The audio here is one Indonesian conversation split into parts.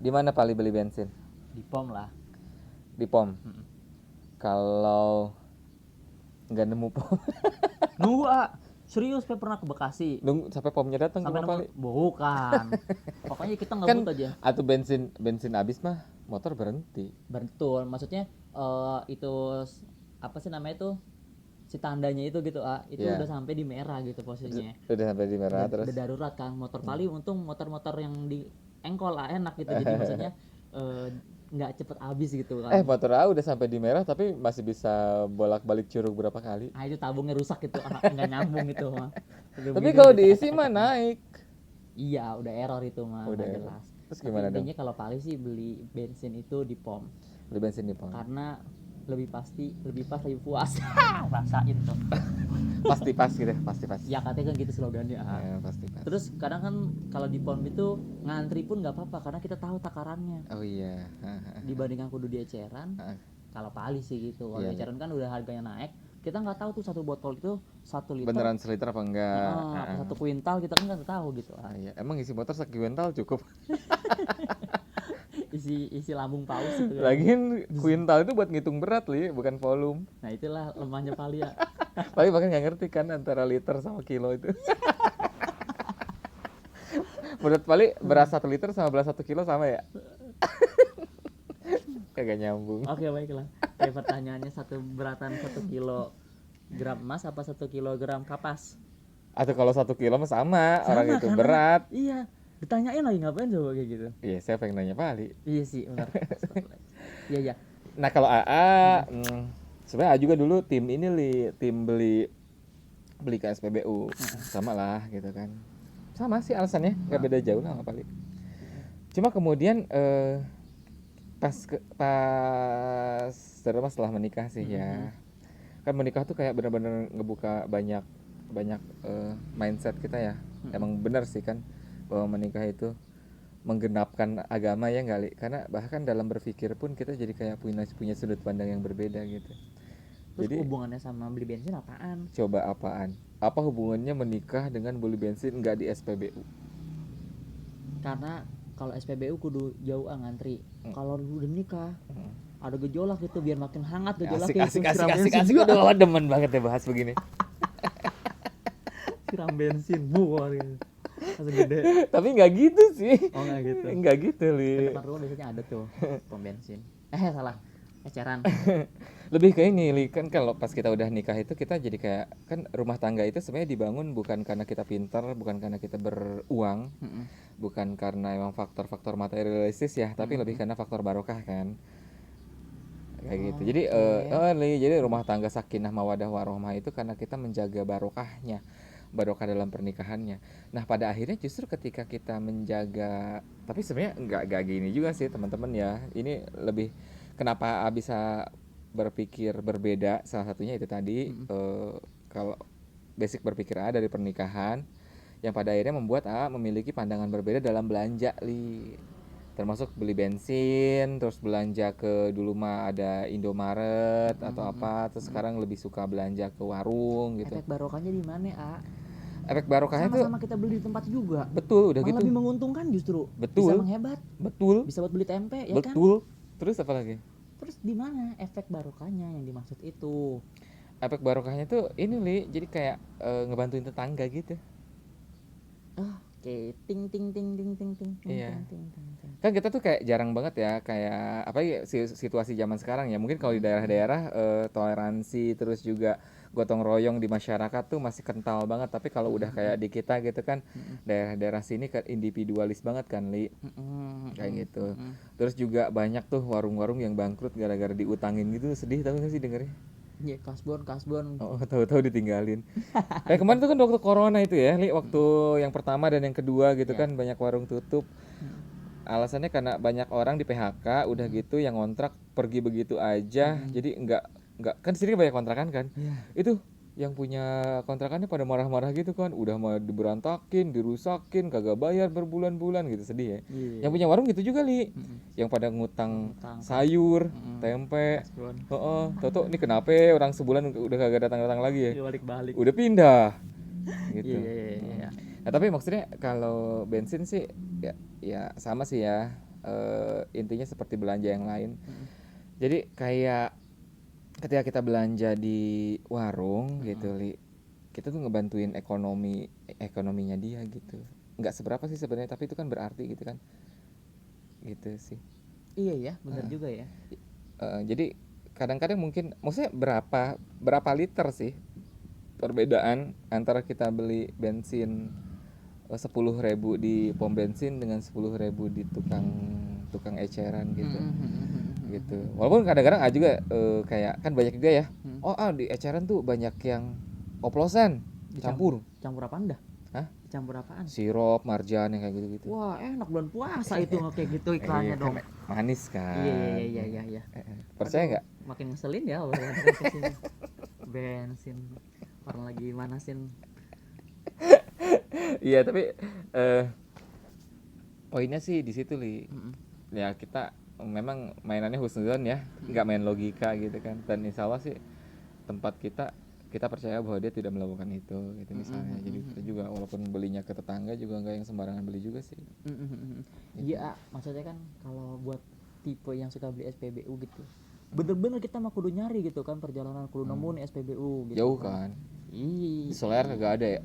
Di mana paling beli bensin? Di pom lah. Di pom. Kalau nggak nemu pom, Nunggu serius pernah ke Bekasi. nunggu sampai pomnya datang Sampai cuma kali. bukan. Pokoknya kita Kan ngebut aja. atau bensin habis mah motor berhenti. Betul, maksudnya itu apa sih namanya itu? Si tandanya itu gitu itu Iya. udah sampai di merah gitu posisinya. Udah sampai di merah terus. Udah darurat kan motor Pali, untung motor-motor yang di engkol enak gitu, jadi maksudnya nggak cepet habis gitu kan. Motor A udah sampai di merah tapi masih bisa bolak-balik curug berapa kali. Itu tabungnya rusak gitu, nggak nyambung itu mah. Tapi kalau diisi mah naik. Iya, udah error itu mah, Udah nggak error. jelas. Terus Tapi gimana dong? intinya kalau Pali sih beli bensin itu di pom, Beli bensin di pom. karena lebih pasti, lebih pas, lebih puas. Rasain tuh. Pasti pas gitu, pasti pas. Ya katanya kan gitu slogannya. Ya, pasti pas. Terus kadang kan kalau di pom itu ngantri pun nggak apa-apa karena kita tahu takarannya. Oh iya. Dibandingkan kudu di eceran, kalau Pali sih gitu. Kalau Iya, di eceran kan udah harganya naik, kita nggak tahu tuh satu botol itu 1 liter. Beneran seliter apa enggak? Apa 1 kuintal kita kan nggak tahu gitu. Iya. Emang isi motor sekwintal cukup? Isi lambung paus gitu. Lagian kuintal itu buat ngitung berat li, bukan volume. Nah itulah lemahnya Pali ya. Tapi bahkan nggak ngerti kan antara liter sama kilo itu. Menurut Pali beras 1 liter sama beras 1 kilo sama ya? Kagak nyambung. Oke baiklah. Kayak pertanyaannya beratan 1 kilogram emas apa 1 kilogram kapas? Atau kalau 1 kilo mah sama orang itu kan? berat. Iya. Ditanyain lagi ngapain coba kayak gitu? Iya, siapa yang nanya Pali? Iya sih benar. Iya. Nah kalau AA, sebenarnya AA juga dulu tim ini li, tim beli ke SPBU, sama lah gitu kan. Sama sih alasannya, nggak beda jauh lah sama Pali. Cuma kemudian terutama setelah menikah sih ya, kan menikah tuh kayak benar-benar ngebuka banyak mindset kita ya. Emang benar sih kan bahwa menikah itu menggenapkan agama ya kali, karena bahkan dalam berpikir pun kita jadi kayak punya sudut pandang yang berbeda gitu. Terus Jadi hubungannya sama beli bensin apaan? coba apaan? Apa hubungannya menikah dengan beli bensin nggak di SPBU? Karena kalau SPBU kudu jauh ngantri. Kalau udah nikah ada gejolak gitu biar makin hangat gejolaknya. Asik. Udah demen banget ya bahas begini. Siram bensin buar gitu. Langsung gede. Tapi nggak gitu sih. Oh nggak gitu. Nggak gitu li. Tempat rumah biasanya ada tuh pom bensin. Salah. Eceran. Lebih kayak ini li, kan kalau pas kita udah nikah itu kita jadi kayak, kan rumah tangga itu sebenarnya dibangun bukan karena kita pintar, bukan karena kita beruang, bukan karena emang faktor-faktor materialistis ya, tapi lebih karena faktor barokah kan. Kayak gitu. Jadi jadi rumah tangga sakinah mawadah warohmah itu karena kita menjaga barokahnya, barokah dalam pernikahannya. Nah pada akhirnya justru ketika kita menjaga, tapi sebenarnya nggak gini juga sih teman-teman ya. Ini lebih kenapa bisa berpikir berbeda, salah satunya itu tadi kalau basic berpikir A dari pernikahan yang pada akhirnya membuat A memiliki pandangan berbeda dalam belanja li. Termasuk beli bensin, terus belanja ke dulu mah ada Indomaret atau apa, terus sekarang lebih suka belanja ke warung gitu. Efek barokahnya di mana, Efek barokahnya tuh sama kita beli di tempat juga. Betul, udah malah gitu. lebih menguntungkan justru. Betul. Bisa menghebat. Betul. Bisa buat beli tempe ya betul. kan? Terus apa lagi? Terus di mana efek barokahnya yang dimaksud itu? Efek barokahnya tuh ini li, jadi kayak ngebantuin tetangga gitu. Oke, ting. Iya. Kan kita tuh kayak jarang banget ya, kayak apa ya situasi zaman sekarang ya. Mungkin kalau di daerah-daerah toleransi terus juga gotong royong di masyarakat tuh masih kental banget. Tapi kalau udah kayak di kita gitu kan, daerah-daerah sini kan individualis banget kan li, kayak gitu. Terus juga banyak tuh warung-warung yang bangkrut gara-gara diutangin gitu, sedih tau gak sih dengernya? Iya, kasbon. Oh, tahu-tahu ditinggalin. Kayak kemarin tuh kan waktu corona itu ya, li, waktu yang pertama dan yang kedua gitu kan banyak warung tutup. Alasannya karena banyak orang di PHK, udah gitu yang ngontrak pergi begitu aja. Jadi enggak kan sini banyak kontrakan kan. Itu yang punya kontrakannya pada marah-marah gitu kan, udah mau diberantakin, dirusakin, kagak bayar berbulan-bulan gitu, sedih ya. Yang punya warung gitu juga li, yang pada ngutang sayur, tempe, toto ini kenapa orang sebulan udah kagak datang lagi ya, Balik-balik. udah pindah gitu. Iya. Nah tapi maksudnya kalau bensin sih ya sama sih ya, intinya seperti belanja yang lain. Jadi kayak ketika kita belanja di warung gitu Li, kita tuh ngebantuin ekonominya dia gitu. Nggak seberapa sih sebenarnya, tapi itu kan berarti gitu kan, gitu sih. Iya ya, benar juga ya. Jadi kadang-kadang mungkin maksudnya berapa liter sih perbedaan antara kita beli bensin 10.000 di pom bensin dengan 10.000 di tukang eceran gitu. Gitu. Walaupun kadang-kadang juga kayak kan banyak juga ya. Di eceran tuh banyak yang oplosan, campur. Campur apa Anda? Hah? Campur apaan? Sirup, marjan yang kayak gitu-gitu. Wah, enak bulan puasa itu kayak gitu iklannya dong. Manis kan. Iya. Percaya nggak? Makin ngeselin ya kalau bensin orang lagi manasin. Iya, tapi poinnya sih di situ Li. Ya kita memang mainannya husnuzon ya, nggak main logika gitu kan. Dan insya Allah sih tempat kita percaya bahwa dia tidak melakukan itu gitu misalnya. Jadi kita juga walaupun belinya ke tetangga juga nggak yang sembarangan beli juga sih. Iya, maksudnya kan kalau buat tipe yang suka beli SPBU gitu, bener-bener kita mah kudu nyari gitu kan, perjalanan kudu nemu nih SPBU gitu. Jauh kan? Iya. Di Soler kagak ada ya?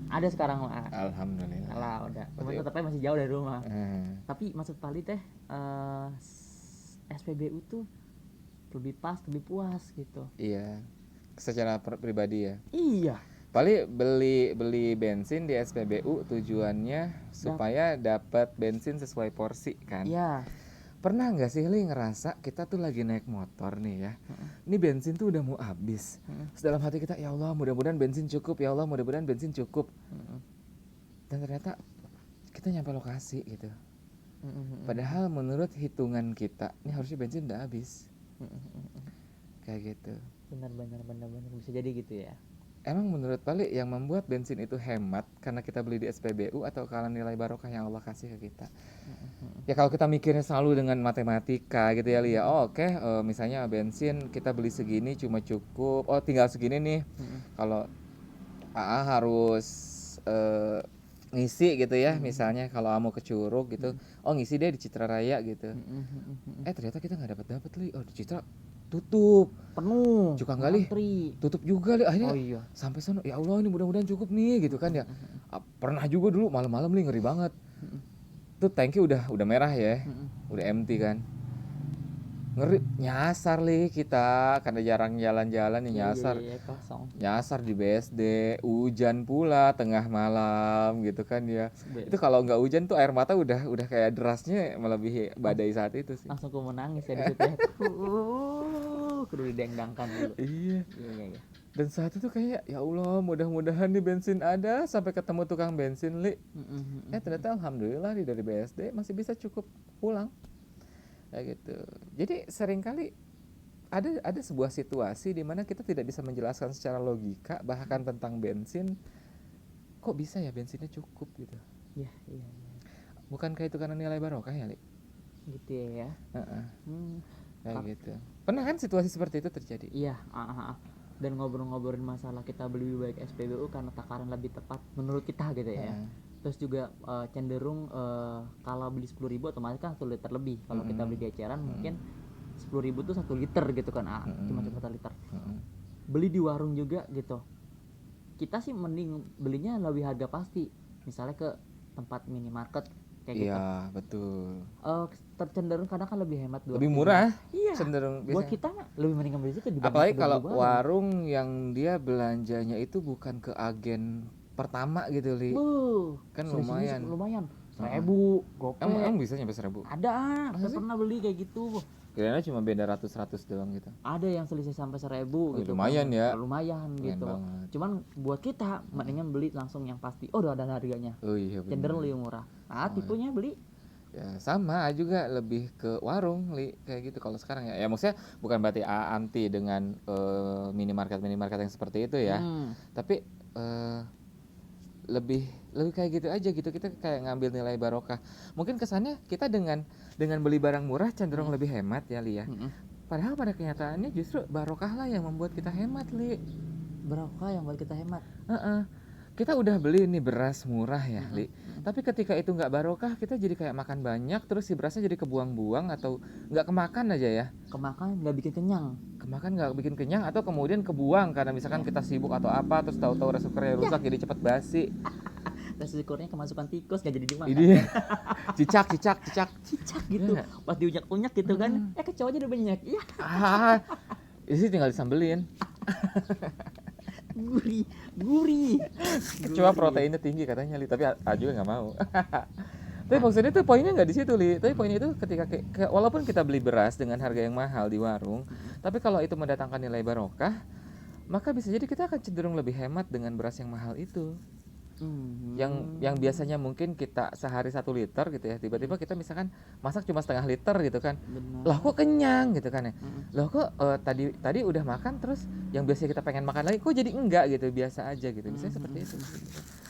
Ada sekarang lah. Alhamdulillah. Alah udah. Cuma tetapnya masih jauh dari rumah. Tapi maksud Pali teh SPBU tuh lebih pas, lebih puas gitu. Iya. Secara pribadi ya. Iya. Paling beli bensin di SPBU tujuannya supaya dapat bensin sesuai porsi kan. Iya. Pernah nggak sih Li ngerasa kita tuh lagi naik motor nih ya, ini bensin tuh udah mau habis, terus dalam hati kita ya Allah mudah-mudahan bensin cukup, ya Allah mudah-mudahan bensin cukup, dan ternyata kita nyampe lokasi gitu, padahal menurut hitungan kita ini harusnya bensin udah habis, kayak gitu. Benar bisa jadi gitu ya. Emang menurut Pali yang membuat bensin itu hemat karena kita beli di SPBU atau karena nilai barokah yang Allah kasih ke kita? Ya kalau kita mikirnya selalu dengan matematika gitu ya Lia. Oke, misalnya bensin kita beli segini cuma cukup. Tinggal segini nih. Kalau AA harus ngisi gitu ya, misalnya kalau mau ke Curug gitu. Ngisi deh di Citra Raya gitu. Ternyata kita nggak dapat Li. Di Citra tutup penuh juga nggak Li, tutup juga Li, akhirnya sampai sana ya Allah ini mudah-mudahan cukup nih gitu kan ya. Pernah juga dulu malam-malam Li ngeri banget tuh, tanknya udah merah ya, udah empty kan, ngeri, nyasar Li kita karena jarang jalan-jalan ya, nyasar di BSD, hujan pula tengah malam gitu kan ya. Itu kalau nggak hujan tuh air mata udah kayak derasnya melebihi badai saat itu sih. Langsung aku menangis ya di situ ya. Kudu didendangkan dulu. Iya. Dan saat itu kayak ya Allah mudah-mudahan nih bensin ada, sampai ketemu tukang bensin Li. Ternyata alhamdulillah dari BSD masih bisa cukup pulang. Kayak gitu. Jadi seringkali ada sebuah situasi di mana kita tidak bisa menjelaskan secara logika bahkan tentang bensin. Kok bisa ya bensinnya cukup gitu? Iya. Bukankah itu karena nilai barokah ya, Li? Gitu ya. Kayak gitu. Pernah kan situasi seperti itu terjadi? Iya, dan ngobrol-ngobrolin masalah kita beli lebih baik SPBU karena takaran lebih tepat menurut kita gitu ya. Terus juga cenderung kalau beli 10.000 otomatis kan 1 liter lebih. Kalau kita beli di eceran mungkin 10.000 tuh 1 liter gitu kan, cuma 1 liter. Beli di warung juga gitu, kita sih mending belinya lebih harga pasti, misalnya ke tempat minimarket kayak gitu. Iya betul. Tercenderung kadang kan lebih hemat, lebih murah. Iya. Cenderung buat kita lebih mendingan beli itu dibanding apalagi kalau warung yang dia belanjanya itu bukan ke agen pertama gitu Li. Kan lumayan 1.000 gopek. Emang bisa nyampe 1.000? Ada, saya pernah beli kayak gitu. Kira-kira cuma beda ratus doang gitu. Ada yang selisih sampai 1.000 gitu. Lumayan kan. Ya. Lumayan gitu. Banget. Cuman buat kita mendingan beli langsung yang pasti. Udah ada harganya. Iya bener. Cenderung lebih murah. Tipenya beli. Ya sama juga lebih ke warung Li kayak gitu kalau sekarang ya. Ya maksudnya bukan berarti anti dengan minimarket yang seperti itu ya. Tapi lebih kayak gitu aja gitu, kita kayak ngambil nilai barokah. Mungkin kesannya kita dengan beli barang murah cenderung lebih hemat ya Li ya. Padahal pada kenyataannya justru barokah lah yang membuat kita hemat Li. Barokah yang buat kita hemat. Kita udah beli nih beras murah ya Li. Tapi ketika itu nggak barokah, kita jadi kayak makan banyak, terus si berasnya jadi kebuang-buang atau nggak kemakan aja ya. Kemakan nggak bikin kenyang. Kemakan nggak bikin kenyang atau kemudian kebuang karena misalkan kita sibuk atau apa, terus tahu-tahu rice cookernya rusak jadi cepet basi. Rice cookernya kemasukan tikus nggak jadi dimakan. Ini cicak. Cicak gitu. Iya. Pas diunyak-unyak gitu kan, kecoanya udah banyak. Iya. Ah, ini tinggal disambelin. Gurih. Kecoa proteinnya tinggi katanya Li, tapi A juga nggak mau. Tapi maksudnya tuh poinnya nggak di situ Li, tapi poinnya itu ketika walaupun kita beli beras dengan harga yang mahal di warung, tapi kalau itu mendatangkan nilai barokah, maka bisa jadi kita akan cenderung lebih hemat dengan beras yang mahal itu. Yang biasanya mungkin kita sehari 1 liter gitu ya, tiba-tiba kita misalkan masak cuma setengah liter gitu kan. Benar. Lah kok kenyang gitu kan ya. Loh kok tadi udah makan, terus yang biasanya kita pengen makan lagi kok jadi enggak gitu, biasa aja gitu. Misalnya seperti itu.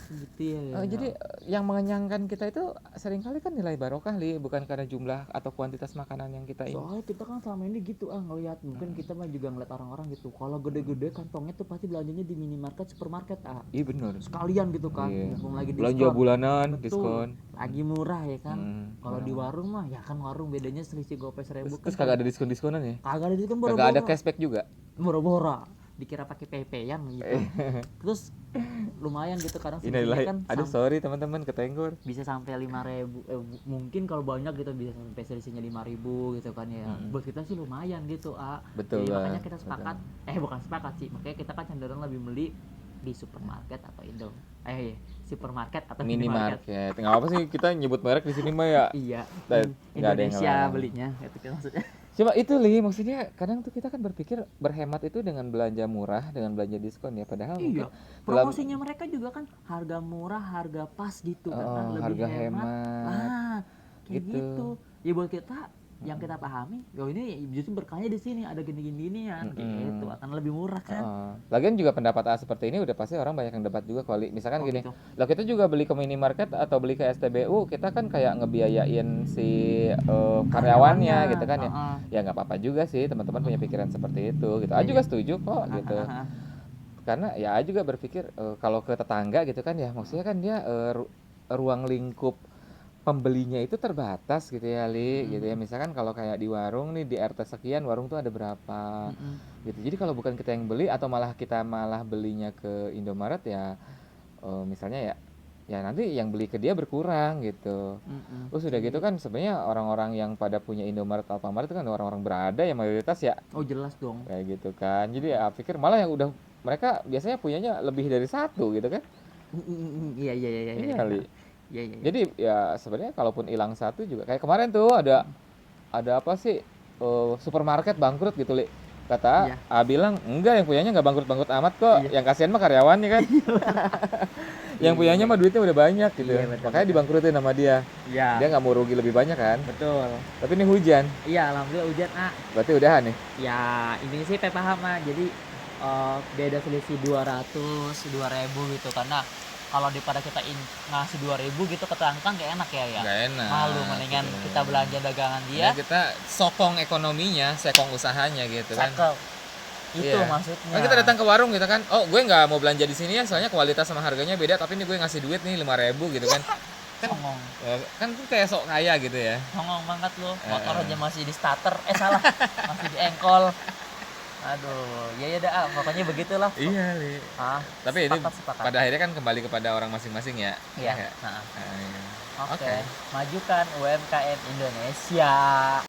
Gitu ya. Jadi yang mengenyangkan kita itu seringkali kan nilai barokah Li, bukan karena jumlah atau kuantitas makanan yang kita ini. Soalnya kita kan selama ini gitu ngelihat, mungkin kita mah juga ngeliat orang-orang gitu. Kalau gede-gede kantongnya tuh pasti belanjanya di minimarket, supermarket Iya benar. sekalian gitu kan. Iya. Mumpung lagi Belanja diskon. bulanan, Betul. diskon. Lagi murah ya kan. Kalau di murah. warung mah ya kan warung bedanya selisih gopay 1.000 kan. Terus kagak ada diskon-diskonan ya? Kagak ada diskon, Kagak ada boro-boro. cashback juga. Boro-boro. Dikira pakai PP-an gitu. Terus lumayan gitu kadang Inilah, kan aduh sorry teman-teman ketenggor. bisa sampai 5.000, mungkin kalau banyak gitu bisa sampai selisihnya 5.000 gitu kan ya. Buat kita sih lumayan gitu. Betul Jadi lah, makanya kita sepakat, bukan sepakat sih, makanya kita kan cenderung lebih beli di supermarket atau supermarket atau minimarket. Minimarket. Nggak apa sih kita nyebut merek di sini mah ya. Iya. Nggak ada yang Indonesia ngelarang. belinya itu kan maksudnya. Coba itu Li, maksudnya kadang tuh kita kan berpikir berhemat itu dengan belanja murah, dengan belanja diskon ya, padahal mungkin Iya. Promosinya mereka juga kan harga murah, harga pas gitu kan, lebih harga hemat. hemat. Kayak Gitu. gitu. Ya buat kita yang kita pahami, ini justru berkahnya di sini, ada gini-gini ya, gitu akan lebih murah kan. Lagian juga pendapat A seperti ini udah pasti orang banyak yang debat juga kali. Misalkan gini, Gitu. lah kita juga beli ke minimarket atau beli ke STBU, kita kan kayak ngebiayain si karyawannya gitu kan ya. Ya nggak apa-apa juga sih, teman-teman punya pikiran seperti itu gitu. A juga setuju kok gitu. Karena ya A juga berpikir kalau ke tetangga gitu kan ya, maksudnya kan dia ruang lingkup pembelinya itu terbatas gitu ya Li, gitu ya. Misalkan kalau kayak di warung nih, di RT sekian warung tuh ada berapa gitu. Jadi kalau bukan kita yang beli atau malah kita belinya ke Indomaret ya, misalnya ya nanti yang beli ke dia berkurang gitu. Terus udah gitu kan sebenarnya orang-orang yang pada punya Indomaret, Alfamart itu kan orang-orang berada ya mayoritas ya. Oh jelas dong. Kayak gitu kan. Jadi ya pikir malah yang udah mereka biasanya punyanya lebih dari satu gitu kan. Iya. Iya Li. Iya. Jadi ya sebenarnya kalaupun hilang satu juga kayak kemarin tuh ada apa sih supermarket bangkrut gitu Li. Kata Iya. A bilang enggak, yang punyanya enggak bangkrut-bangkrut amat kok. Yang kasihan mah karyawannya kan. Yang punyanya mah duitnya udah banyak gitu. Iya, betul, Makanya dibangkrutin sama dia. Iya. Dia nggak mau rugi lebih banyak kan. Betul. Tapi ini hujan. Iya, alhamdulillah hujan Berarti udahan nih. Ya ini sih paham jadi beda selisih 200-2.000 gitu, karena kalau daripada kita ngasih 2.000 gitu ke tangkang gak enak ya. Nggak enak. Malu, mendingan gitu. kita belanja dagangan dia. Ya, kita sokong ekonominya, sekong usahanya gitu kan. Cekel. Itu Iya. maksudnya. Nah, kita datang ke warung gitu kan. Oh, gue nggak mau belanja di sini ya, soalnya kualitas sama harganya beda, tapi ini gue ngasih duit nih 5.000 gitu kan. Songong. Kan tuh kayak sok kaya gitu ya. Songong banget lu. Motor aja masih di starter. Salah. Masih di engkol. Aduh, ya dah, pokoknya begitulah. Iya, Li. Tapi ini sepakat. pada akhirnya kan kembali kepada orang masing-masing ya. Iya. Ya. Nah. Iya. Oke. Majukan UMKM Indonesia.